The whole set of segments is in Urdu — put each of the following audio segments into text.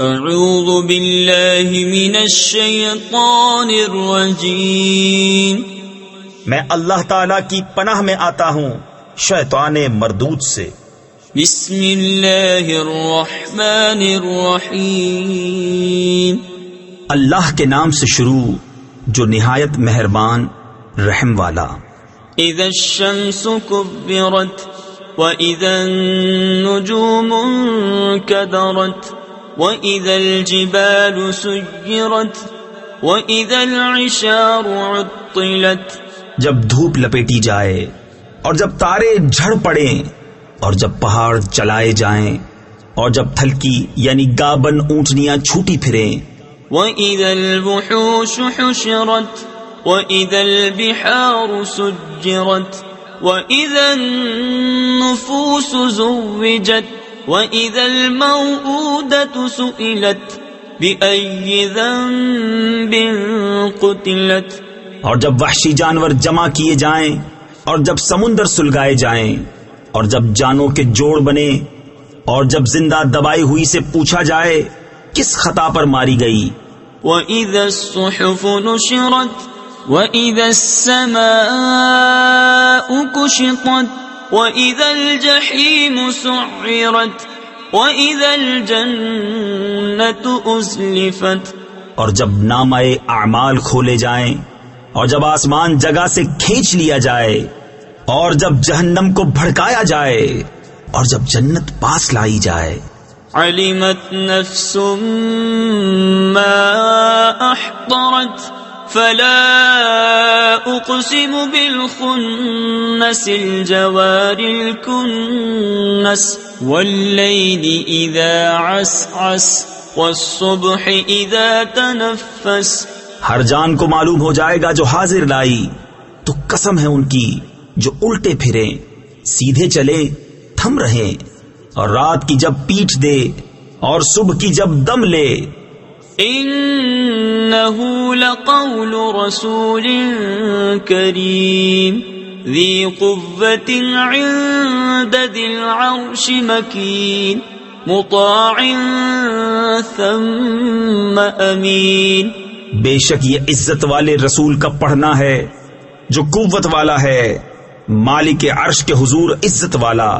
اعوذ باللہ من الشیطان الرجیم، میں اللہ تعالی کی پناہ میں آتا ہوں شیطان مردود سے۔ بسم اللہ الرحمن الرحیم، اللہ کے نام سے شروع جو نہایت مہربان رحم والا۔ اذا الشمس كبرت واذا النجوم انكدرت وَإِذَا الْجِبَالُ سُيِّرَتْ وَإِذَا الْعِشَارُ عُطِّلَتْ، جب دھوپ لپیٹی جائے اور جب تارے جھڑ پڑیں اور جب پہاڑ چلائے جائیں اور جب تھلکی یعنی گابن اونٹنیاں چھوٹی پھریں۔ وَإِذَا الْوُحُوشُ حُشِرَتْ وَإِذَا الْبِحَارُ سُجِّرَتْ وَإِذَا النُّفُوسُ زُوِّجَتْ وَإِذَا الْمَوْءُودَةُ سُئِلَتْ بِأَيِّ ذَنبٍ قُتِلَتْ، اور جب وحشی جانور جمع کیے جائیں اور جب سمندر سلگائے جائیں اور جب جانوں کے جوڑ بنے اور جب زندہ دبائی ہوئی سے پوچھا جائے کس خطا پر ماری گئی۔ وَإِذَا الصُّحُفُ نُشِرَتْ وَإِذَا السَّمَاءُ كُشِطَتْ وَإِذَا الْجَحِيمُ سُعِّرَتْ وَإِذَا الْجَنَّةُ أُزْلِفَتْ، اور جب نامہ اعمال کھولے جائیں اور جب آسمان جگہ سے کھینچ لیا جائے اور جب جہنم کو بھڑکایا جائے اور جب جنت پاس لائی جائے۔ عَلِمَتْ نَفْسٌ مَّا أَحْضَرَتْ فَلَا أُقْسِمُ بِالْخُنَّسِ الْجَوَارِ الْكُنَّسِ وَاللَّيْلِ إِذَا عَسْعَسَ وَالصُّبْحِ إِذَا تَنَفَّسَ، ہر جان کو معلوم ہو جائے گا جو حاضر لائی، تو قسم ہے ان کی جو الٹے پھریں، سیدھے چلے تھم رہیں، اور رات کی جب پیٹھ دے اور صبح کی جب دم لے۔ إِنَّهُ لَقَوْلُ رَسُولٍ كَرِيمٍ ذِي قُوَّةٍ عِندَ ذِي الْعَرْشِ مَكِينٍ مُطَاعٍ ثَمَّ أَمِينٍ، بے شک یہ عزت والے رسول کا پڑھنا ہے جو قوت والا ہے، مالک عرش کے حضور عزت والا،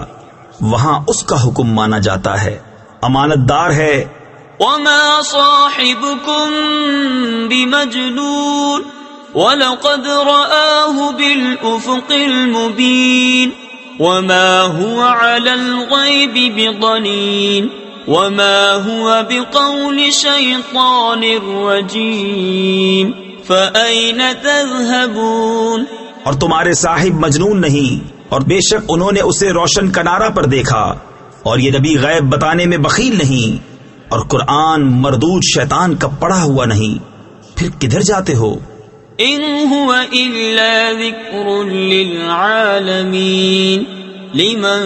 وہاں اس کا حکم مانا جاتا ہے، امانت دار ہے۔ وَمَا صَاحِبُكُم بِمَجْنُونٍ وَلَقَدْ رَآهُ بِالْأُفُقِ الْمُبِينِ وَمَا هُوَ عَلَى الْغَيْبِ بِضَنِينٍ وَمَا هُوَ بِقَوْلِ شَيْطَانٍ رَّجِيمٍ فَأَيْنَ تَذْهَبُونَ، اور تمہارے صاحب مجنون نہیں، اور بے شک انہوں نے اسے روشن کنارہ پر دیکھا، اور یہ نبی غیب بتانے میں بخیل نہیں، اور قرآن مردود شیطان کا پڑھا ہوا نہیں، پھر کدھر جاتے ہو؟ إِنْ هُوَ إِلَّا ذِكْرٌ لِّلْعَالَمِينَ لِمَن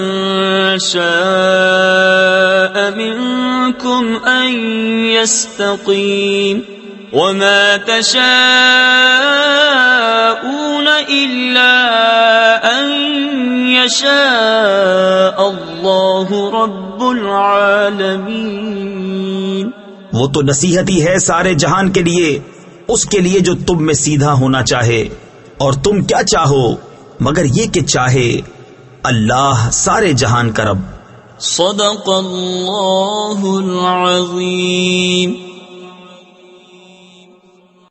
شَاءَ مِنكُمْ أَن يَسْتَقِيمَ وَمَا تَشَاءُونَ إِلَّا أَن يَشَاءَ اللَّهُ رَبُّ الْعَالَمِينَ، وہ تو نصیحت ہی ہے سارے جہان کے لیے، اس کے لیے جو تم میں سیدھا ہونا چاہے، اور تم کیا چاہو مگر یہ کہ چاہے اللہ سارے جہان کا رب۔ صدق اللہ العظیم۔